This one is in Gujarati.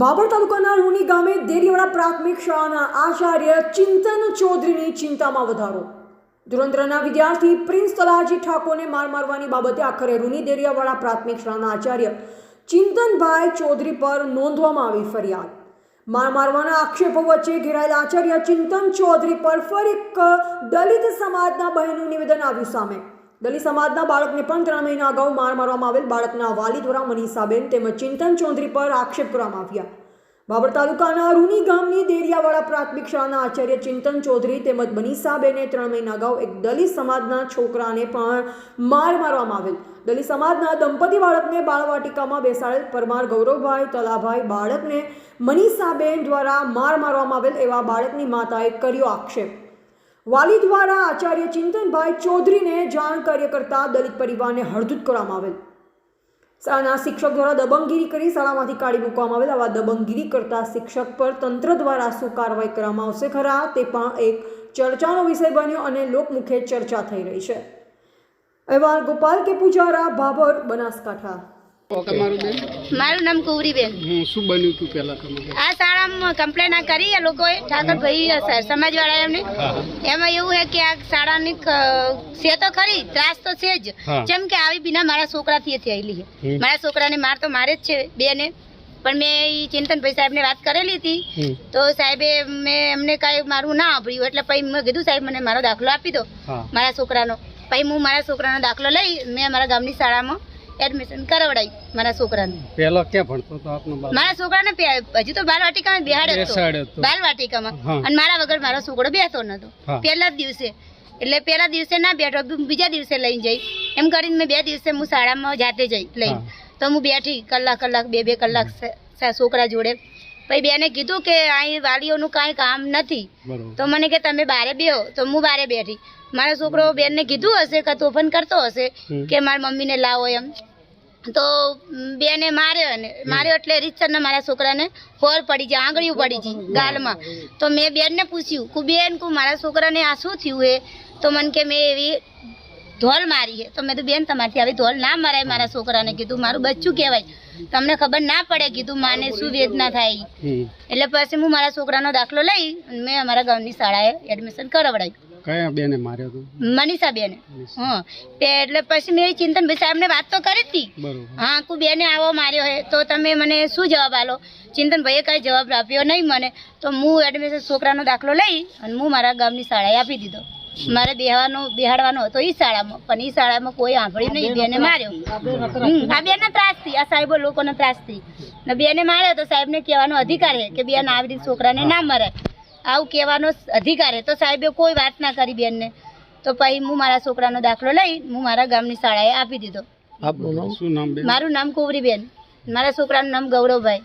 બાબર તાલુકાના રૂની ગામે દેરીવાડા પ્રાથમિક શાળાના આચાર્ય ચિંતન ચૌધરીની ચિંતામાં વધારો। ધુરંધરના વિદ્યાર્થી પ્રિન્સ તલાજી ઠાકોરને મારવાની બાબતે આખરે રૂની દેરીવાડા પ્રાથમિક શાળાના આચાર્ય ચિંતનભાઈ ચૌધરી પર નોંધવામાં આવી ફરિયાદ। મારવાના આક્ષેપો વચ્ચે ઘેરાયેલા આચાર્ય ચિંતન ચૌધરી પર ફરી એક દલિત સમાજના બહેનનું નિવેદન આવ્યું સામે। દલિત સમાજના બાળકને પણ 3 મહિના અગાઉ મારવામાં આવેલ બાળકના વાલી દ્વારા મનીષાબેન તેમજ ચિંતન ચૌધરી પર આક્ષેપ કરવામાં આવ્યા। બાબર તાલુકાના રૂની ગામની દેરિયાવાડા પ્રાથમિક શાળાના આચાર્ય ચિંતન ચૌધરી તેમજ મનીષાબેને 3 મહિના અગાઉ એક દલિત સમાજના છોકરાને પણ મારવામાં આવેલ। દલિત સમાજના દંપતી બાળકને બાળવાટિકામાં બેસાડેલ પરમાર ગૌરવભાઈ તલાભાઈ બાળકને મનીષાબેન દ્વારા મારવામાં આવેલ એવા બાળકની માતાએ કર્યો આક્ષેપ। વાલી દ્વારા આચાર્ય ચિંતનભાઈ ચૌધરીને જાણ કરતા દલિત પરિવારને હળધૂત કરવામાં આવેલ। શાળાના શિક્ષક દ્વારા દબંગગીરી કરી શાળામાંથી કાઢી મૂકવામાં આવેલ। આવા દબંગગીરી કરતા શિક્ષક પર તંત્ર દ્વારા શું કાર્યવાહી કરવામાં આવશે ખરા તે પણ એક ચર્ચાનો વિષય બન્યો અને લોકમુખે ચર્ચા થઈ રહી છે। અહેવાલ ગોપાલ કે પૂજારા, બાબર, બનાસકાંઠા। મારું નામ કુંવરીબેન। શું બન્યું તું પહેલા તમે? આ શાળામાં કમ્પ્લેન કરી એ લોકોએ ઠાકરભાઈ સમાજવાળા એમને એમાં એવું છે કે આ શાળાની છે તો ખરી, ત્રાસ તો છે જ, જેમ કે આવી બિના મારા છોકરાથી થયેલી છે। મારા છોકરાને માર તો મારે જ છે બેને, પણ મેં ચિંતનભાઈ સાહેબને વાત કરેલી હતી તો સાહેબે મેં એમને કાંઈ મારું ના સાંભળ્યું એટલે પછી મેં કીધું સાહેબ મને મારો દાખલો આપી દો મારા છોકરાનો। પછી હું મારા છોકરાનો દાખલો લઈ મેં મારા ગામની શાળામાં એડમિશન કરાવડાવી મારા છોકરાને। પહેલા ક્યાં ભણતો હતો આપનો બાળક? મારા છોકરાને હજુ તો બાલવાટિકામાં બેહાડ્યો હતો, બાલવાટિકામાં, અને મારા વગર મારો છોકરો બેસતો નતો પહેલા જ દિવસે। એટલે પહેલા દિવસે ના બેઠો, બીજા દિવસે લઈને જઈ એમ કરીને મેં 2 દિવસે હું શાળામાં જાતે જઈ લઈને તો હું બેઠી કલાક 2 કલાક છોકરા જોડે। પછી બેને કીધું કે અહીં વાલીઓનું કાંઈ કામ નથી તો મને કે તમે બારે બેહો, તો હું બારે બેઠી। મારો છોકરો બેનને કીધું હશે કે તોફાન કરતો હશે કે મારી મમ્મીને લાવો એમ, તો બેને માર્યો એટલે રીતસરના મારા છોકરાને હોર પડી જાય, આંગળીઓ પડી જાય ગાલમાં। તો મેં બેનને પૂછ્યું કે બેન મારા છોકરાને આ શું થયું હે? તો મને કે મેં એવી ધોલ મારી છે। તો મેં તો બેન તમારથી આવી ધોલ ના મરાય મારા છોકરાને, કીધું મારું બચ્ચું કહેવાય, તમને ખબર ના પડે, કીધું માને શું વેદના થાય। એટલે પછી હું મારા છોકરાનો દાખલો લઈ મેં અમારા ગામની શાળાએ એડમિશન કરાવડાવી। કયા બેને માર્યો હતો? મનીષા બેને। એટલે પછી મેં ચિંતનભાઈ સાહેબને વાત તો કરી હતી, હા કુ બેને આવો માર્યો હે તો તમે મને શું જવાબ આલો? ચિંતનભાઈએ કાંઈ જવાબ આપ્યો નહીં મને, તો હું એડમિશન છોકરાનો દાખલો લઈ અને હું મારા ગામની શાળાએ આપી દીધો। મારે બેહાડવાનો હતો એ શાળામાં, પણ એ શાળામાં કોઈ સાંભળ્યું નહીં, બેને માર્યો। આ બેને ત્રાસથી, આ સાહેબો લોકોને ત્રાસથી ને બેને માર્યો તો સાહેબને કહેવાનો અધિકાર છે કે બેન આવી રીતે છોકરાને ના મરાય, આવું કહેવાનો અધિકાર છે। તો સાહેબે કોઈ વાત ના કરી બેનને, તો પછી હું મારા છોકરાનો દાખલો લઈ હું મારા ગામની શાળાએ આપી દીધો। આપનું નામ શું? નામ બેન? મારું નામ કુંવરીબેન, મારા છોકરાનું નામ ગૌરવભાઈ।